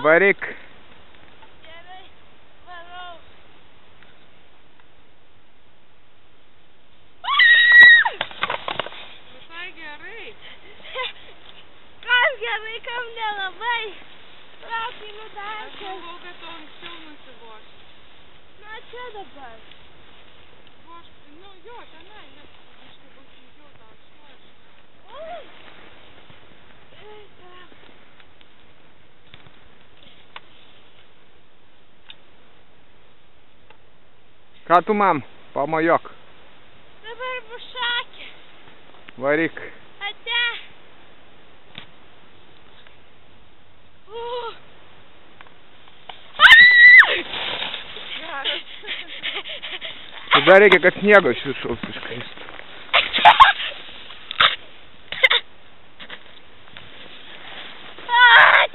Varyk. Gerai, varau. Visai gerai. Kam gerai, kam nelabai. Traukiniu Aš darkas. galvau, kad tu anksčiau nusivoš. Na, čia dabar. Voš, nu jo, tenai, nes aš bus sunkiau tau išvoš. Oi. Ei, tam. Ką tu, mam? Pamojok. Dabar bus šakė. Varyk. Ate. Tada reikia, kad sniego iš viršaus iškaistų.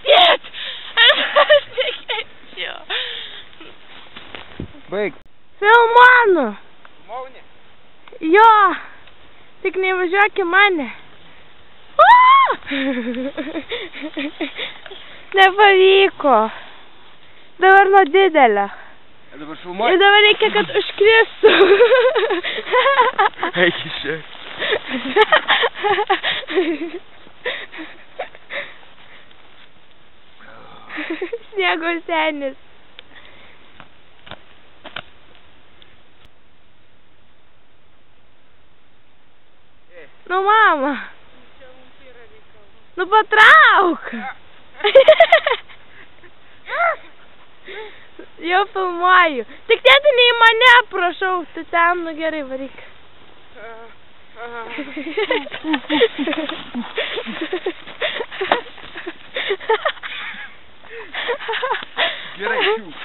Tėt! Aš nekenčiu. Baig. Filmanu. Mauni. Jo. Tik nevažiuok į mane. Nepavyko. Dabar nuo didelio. Dabar Ir filmuoji. dabar reikia, kad užkristų. Eik iš čia. Sniego senis. Nu, mama. Čia mums yra reikalų. Nu, patrauk. Jau filmuoju. Tik tėti ne į mane, prašau. Tu ten, nu gerai, varyk. Gerai, šiūk.